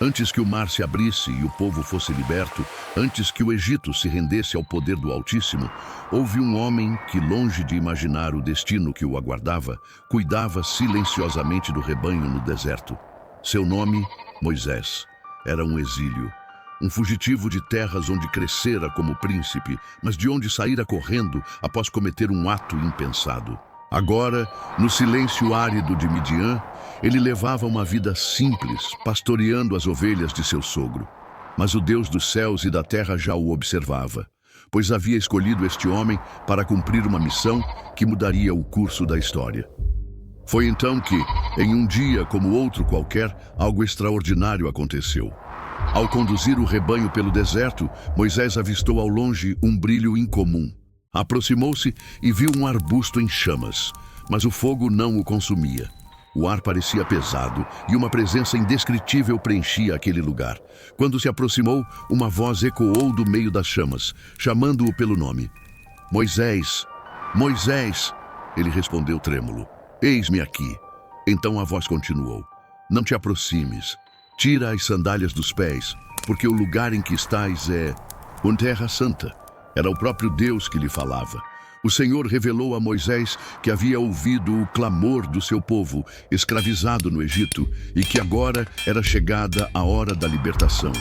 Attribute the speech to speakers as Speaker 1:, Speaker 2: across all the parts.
Speaker 1: Antes que o mar se abrisse e o povo fosse liberto, antes que o Egito se rendesse ao poder do Altíssimo, houve um homem que, longe de imaginar o destino que o aguardava, cuidava silenciosamente do rebanho no deserto. Seu nome, Moisés, era um exílio, um fugitivo de terras onde crescera como príncipe, mas de onde saíra correndo após cometer um ato impensado. Agora, no silêncio árido de Midian, ele levava uma vida simples, pastoreando as ovelhas de seu sogro. Mas o Deus dos céus e da terra já o observava, pois havia escolhido este homem para cumprir uma missão que mudaria o curso da história. Foi então que, em um dia como outro qualquer, algo extraordinário aconteceu. Ao conduzir o rebanho pelo deserto, Moisés avistou ao longe um brilho incomum. Aproximou-se e viu um arbusto em chamas, mas o fogo não o consumia. O ar parecia pesado e uma presença indescritível preenchia aquele lugar. Quando se aproximou, uma voz ecoou do meio das chamas, chamando-o pelo nome. Moisés, Moisés! Ele respondeu trêmulo. Eis-me aqui. Então a voz continuou. Não te aproximes. Tira as sandálias dos pés, porque o lugar em que estás é uma terra santa. Era o próprio Deus que lhe falava. O Senhor revelou a Moisés que havia ouvido o clamor do seu povo, escravizado no Egito, e que agora era chegada a hora da libertação.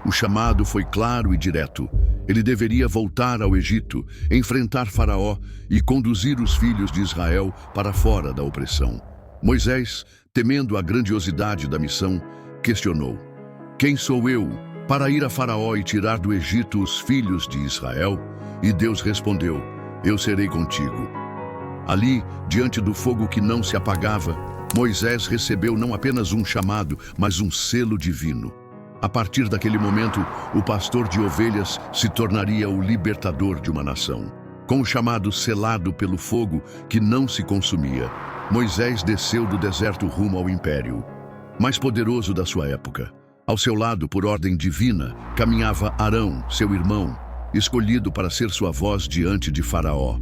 Speaker 1: O chamado foi claro e direto. Ele deveria voltar ao Egito, enfrentar Faraó e conduzir os filhos de Israel para fora da opressão. Moisés, temendo a grandiosidade da missão, questionou: Quem sou eu para ir a Faraó e tirar do Egito os filhos de Israel? E Deus respondeu: Eu serei contigo. Ali, diante do fogo que não se apagava, Moisés recebeu não apenas um chamado, mas um selo divino. A partir daquele momento, o pastor de ovelhas se tornaria o libertador de uma nação. Com o chamado selado pelo fogo que não se consumia, Moisés desceu do deserto rumo ao império mais poderoso da sua época. Ao seu lado, por ordem divina, caminhava Arão, seu irmão, escolhido para ser sua voz diante de Faraó.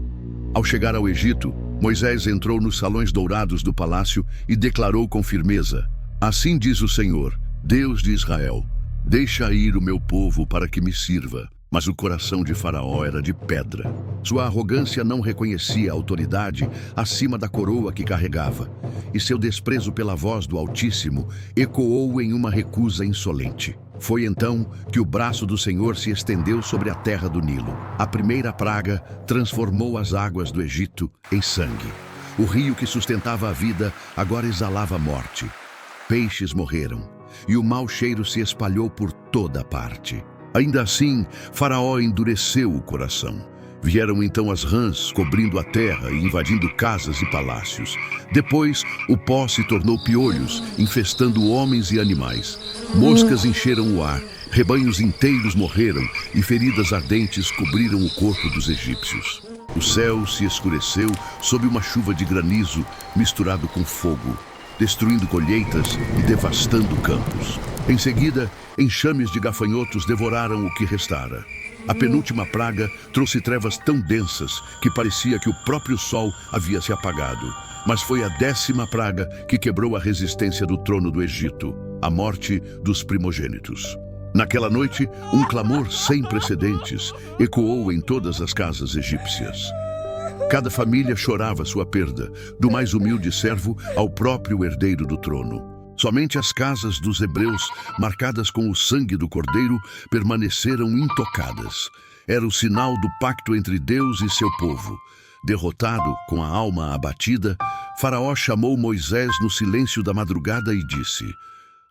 Speaker 1: Ao chegar ao Egito, Moisés entrou nos salões dourados do palácio e declarou com firmeza: Assim diz o Senhor, Deus de Israel, deixa ir o meu povo para que me sirva. Mas o coração de Faraó era de pedra. Sua arrogância não reconhecia a autoridade acima da coroa que carregava, e seu desprezo pela voz do Altíssimo ecoou em uma recusa insolente. Foi então que o braço do Senhor se estendeu sobre a terra do Nilo. A primeira praga transformou as águas do Egito em sangue. O rio que sustentava a vida agora exalava morte. Peixes morreram, e o mau cheiro se espalhou por toda parte. Ainda assim, Faraó endureceu o coração. Vieram então as rãs, cobrindo a terra e invadindo casas e palácios. Depois, o pó se tornou piolhos, infestando homens e animais. Moscas encheram o ar, rebanhos inteiros morreram e feridas ardentes cobriram o corpo dos egípcios. O céu se escureceu sob uma chuva de granizo misturado com fogo, destruindo colheitas e devastando campos. Em seguida, enxames de gafanhotos devoraram o que restara. A penúltima praga trouxe trevas tão densas que parecia que o próprio sol havia se apagado. Mas foi a 10ª praga que quebrou a resistência do trono do Egito, a morte dos primogênitos. Naquela noite, um clamor sem precedentes ecoou em todas as casas egípcias. Cada família chorava sua perda, do mais humilde servo ao próprio herdeiro do trono. Somente as casas dos hebreus, marcadas com o sangue do cordeiro, permaneceram intocadas. Era o sinal do pacto entre Deus e seu povo. Derrotado, com a alma abatida, Faraó chamou Moisés no silêncio da madrugada e disse: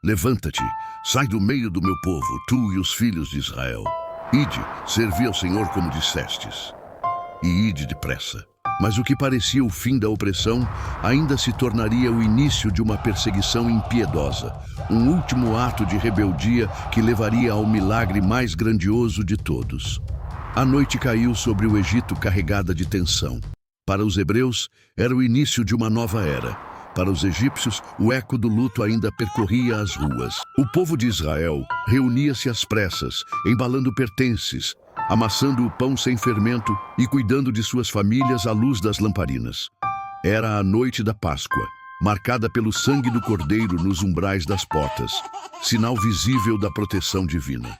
Speaker 1: Levanta-te, sai do meio do meu povo, tu e os filhos de Israel. Ide, servi ao Senhor como dissestes. E ide depressa. Mas o que parecia o fim da opressão ainda se tornaria o início de uma perseguição impiedosa, um último ato de rebeldia que levaria ao milagre mais grandioso de todos. A noite caiu sobre o Egito carregada de tensão. Para os hebreus, era o início de uma nova era. Para os egípcios, o eco do luto ainda percorria as ruas. O povo de Israel reunia-se às pressas, embalando pertences, amassando o pão sem fermento e cuidando de suas famílias à luz das lamparinas. Era a noite da Páscoa, marcada pelo sangue do Cordeiro nos umbrais das portas, sinal visível da proteção divina.